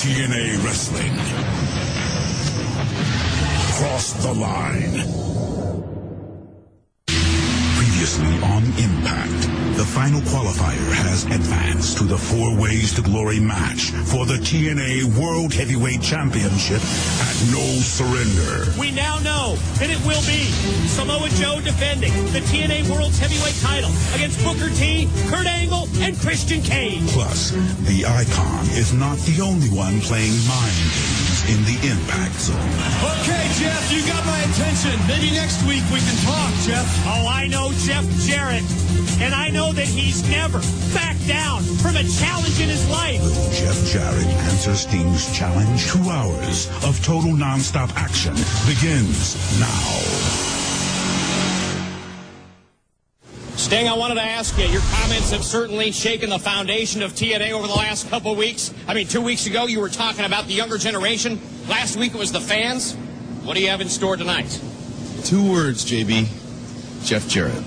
TNA Wrestling. Cross the line. Previously on Impact, the final qualifier has advanced to the 4 Ways to Glory match for the TNA World Heavyweight Championship at No Surrender. We now know that it will be Samoa Joe defending the TNA World's Heavyweight title against Booker T, Kurt Angle, and Christian Cage. Plus, the Icon is not the only one playing mind games in the Impact Zone. Okay, Jeff, you got my attention. Maybe next week we can talk, Jeff. Oh, I know Jeff Jarrett, and I know that he's never backed down from a challenge in his life. Jeff Jarrett answers Sting's challenge. 2 hours of total non-stop action begins now. Sting, I wanted to ask you, your comments have certainly shaken the foundation of TNA over the last couple of weeks. I mean, 2 weeks ago you were talking about the younger generation. Last week it was the fans. What do you have in store tonight? 2 words, JB. Jeff Jarrett.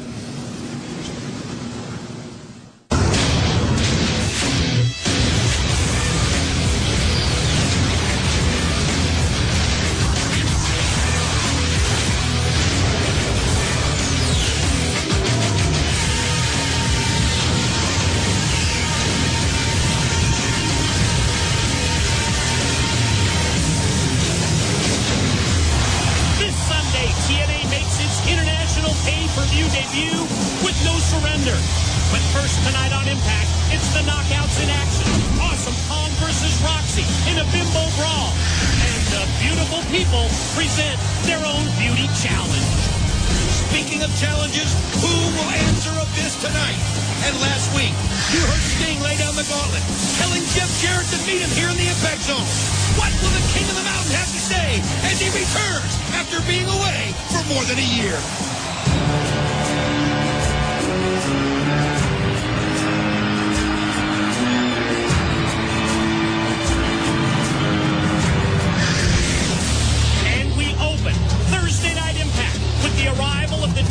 Present their own beauty challenge. Speaking of challenges, who will answer of this tonight? And last week, you heard Sting lay down the gauntlet, telling Jeff Jarrett to meet him here in the Impact Zone. What will the King of the Mountain have to say as he returns after being away for more than a year?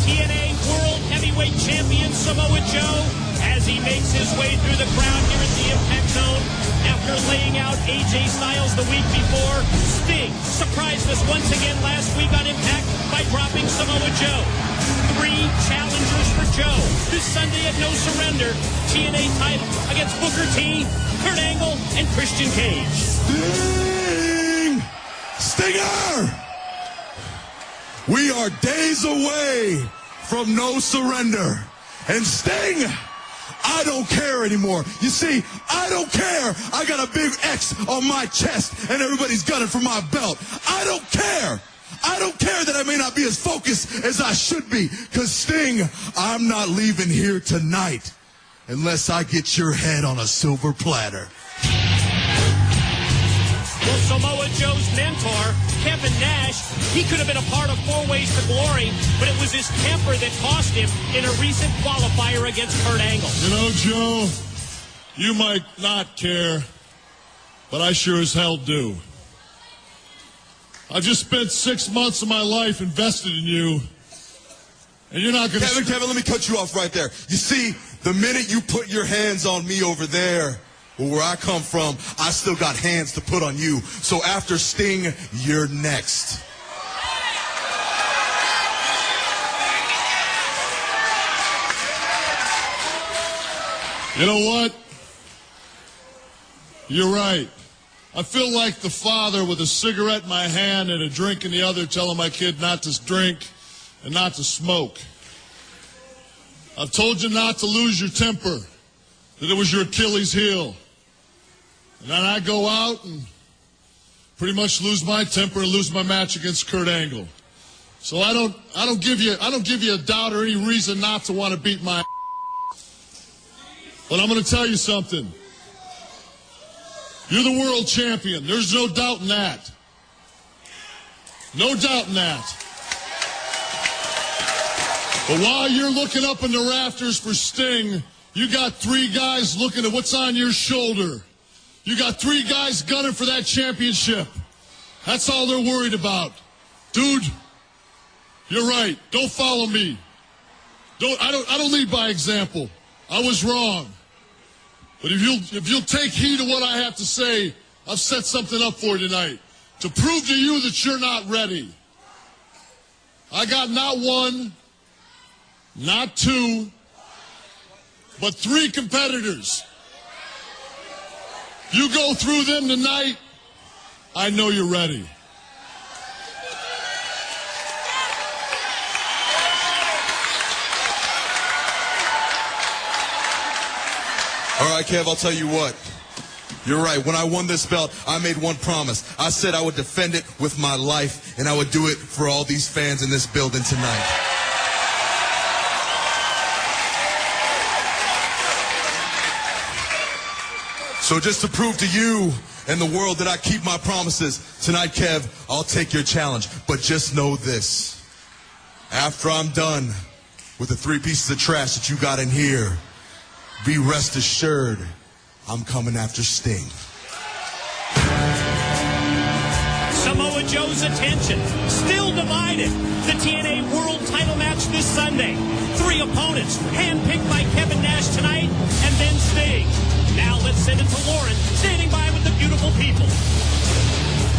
TNA World Heavyweight Champion Samoa Joe as he makes his way through the crowd here at the Impact Zone. After laying out AJ Styles the week before, Sting surprised us once again last week on Impact by dropping Samoa Joe. 3 challengers for Joe. This Sunday at No Surrender, TNA title against Booker T, Kurt Angle, and Christian Cage. Sting! Stinger! We are days away from No Surrender. And Sting, I don't care anymore. You see, I don't care. I got a big X on my chest and everybody's gunning for my belt. I don't care. I don't care that I may not be as focused as I should be. Because Sting, I'm not leaving here tonight unless I get your head on a silver platter. Well, Samoa Joe's mentor, Kevin Nash, he could have been a part of 4 Ways to Glory, but it was his temper that cost him in a recent qualifier against Kurt Angle. You know, Joe, you might not care, but I sure as hell do. I've just spent 6 months of my life invested in you, and you're not going to... Kevin, let me cut you off right there. You see, the minute you put your hands on me over there, well, where I come from, I still got hands to put on you. So after Sting, you're next. You know what? You're right. I feel like the father with a cigarette in my hand and a drink in the other telling my kid not to drink and not to smoke. I've told you not to lose your temper, that it was your Achilles heel. And then I go out and pretty much lose my temper and lose my match against Kurt Angle. So I don't give you a doubt or any reason not to want to beat my ass. But I'm going to tell you something. You're the world champion. There's no doubt in that. No doubt in that. But while you're looking up in the rafters for Sting, you got 3 guys looking at what's on your shoulder. You got 3 guys gunning for that championship. That's all they're worried about. Dude, you're right. Don't follow me. I don't lead by example. I was wrong. But if you'll take heed of what I have to say, I've set something up for you tonight to prove to you that you're not ready. I got not one, not two, but 3 competitors. You go through them tonight, I know you're ready. All right, Kev, I'll tell you what. You're right. When I won this belt, I made one promise. I said I would defend it with my life, and I would do it for all these fans in this building tonight. So just to prove to you and the world that I keep my promises, tonight, Kev, I'll take your challenge. But just know this. After I'm done with the 3 pieces of trash that you got in here, be rest assured, I'm coming after Sting. Samoa Joe's attention still divided. The TNA World Title match this Sunday. 3 opponents handpicked by Kevin Nash tonight, and then Sting. Now let's send it to Lauren, standing by with the beautiful people.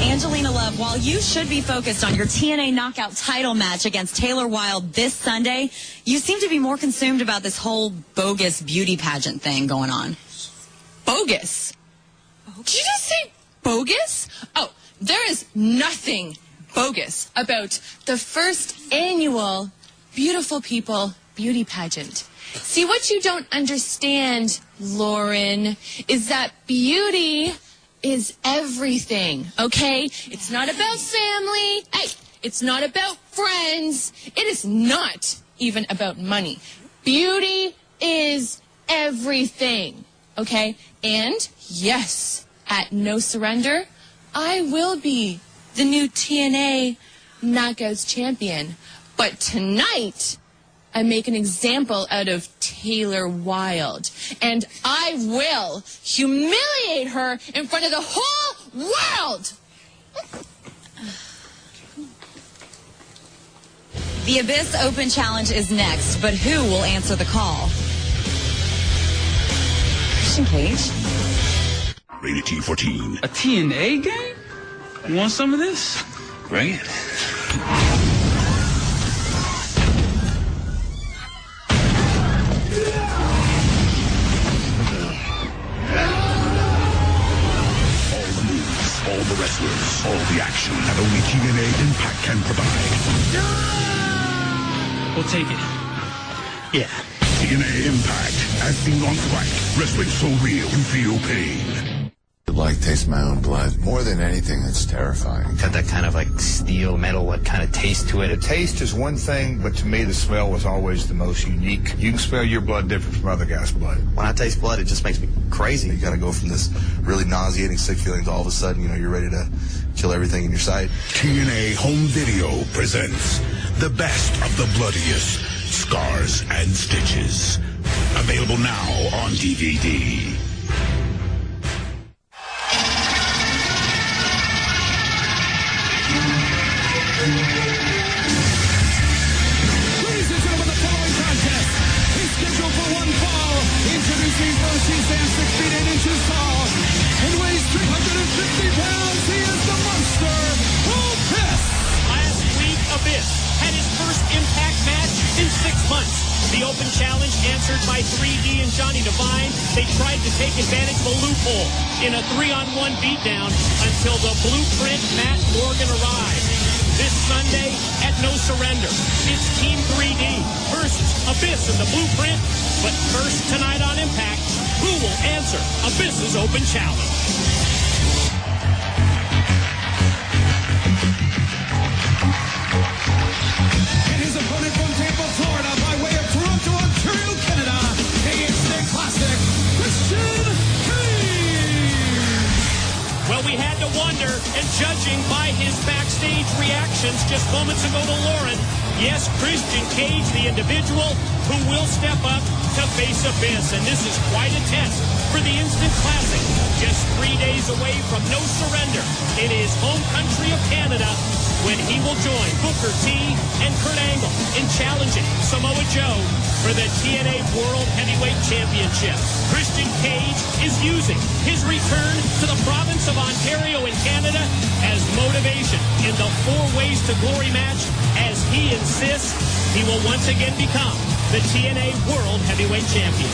Angelina Love, while you should be focused on your TNA Knockout title match against Taylor Wilde this Sunday, you seem to be more consumed about this whole bogus beauty pageant thing going on. Bogus? Did you just say bogus? Oh, there is nothing bogus about the first annual Beautiful People beauty pageant. See, what you don't understand, Lauren, is that beauty is everything, okay? It's not about family. Hey, it's not about friends. It is not even about money. Beauty is everything, okay? And yes, at No Surrender, I will be the new TNA Knockouts champion. But tonight, I make an example out of Taylor Wilde. And I will humiliate her in front of the whole world! The Abyss Open Challenge is next, but who will answer the call? Christian Cage? Rated T14. A TNA game? You want some of this? Bring it. All the wrestlers, all the action that only TNA Impact can provide. We'll take it. Yeah. TNA Impact, as seen on Spike. Wrestling so real, you feel pain. I'd like to taste my own blood. More than anything, it's terrifying. Got that kind of like steel, metal, what kind of taste to it. The taste is one thing, but to me the smell was always the most unique. You can smell your blood different from other guys' blood. When I taste blood, it just makes me crazy. You gotta go from this really nauseating, sick feeling to all of a sudden, you're ready to kill everything in your sight. TNA Home Video presents the best of the bloodiest scars and stitches. Available now on DVD. Ladies and gentlemen, the following contest is scheduled for one fall. Introducing first, he stands 6 feet 8 inches tall and weighs 350 pounds. He is the monster, Abyss. Last week, Abyss had his first Impact match in 6 months. The Open Challenge answered by 3D and Johnny Devine. They tried to take advantage of a loophole in a 3-on-1 beatdown until the Blueprint Matt Morgan arrived. This Sunday at No Surrender, it's Team 3D versus Abyss and the Blueprint. But first tonight on Impact, who will answer Abyss's Open Challenge? And his opponent from Tampa, Florida, by way of Toronto, Ontario, Canada, he is the classic Christian Cage. Well, we had to wonder, and judging by his backstage reactions just moments ago to Lauren, yes, Christian Cage, the individual who will step up to face Abyss. And this is quite a test for the Instant Classic. Just 3 days away from No Surrender in his home country of Canada. when he will join Booker T and Kurt Angle in challenging Samoa Joe for the TNA World Heavyweight Championship. Christian Cage is using his return to the province of Ontario in Canada as motivation in the 4 Ways to Glory match, as he insists he will once again become the TNA World Heavyweight Champion.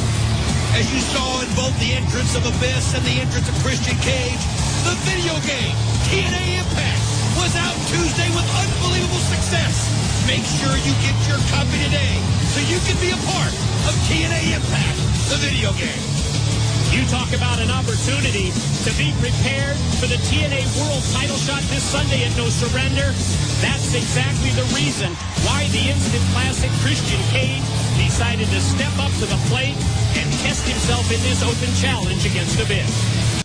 As you saw in both the entrance of Abyss and the entrance of Christian Cage, the video game TNA Impact was out Tuesday with unbelievable success. Make sure you get your copy today so you can be a part of TNA Impact, the video game. You talk about an opportunity to be prepared for the TNA World title shot this Sunday at No Surrender. That's exactly the reason why the instant classic Christian Cage decided to step up to the plate and test himself in this open challenge against Abyss.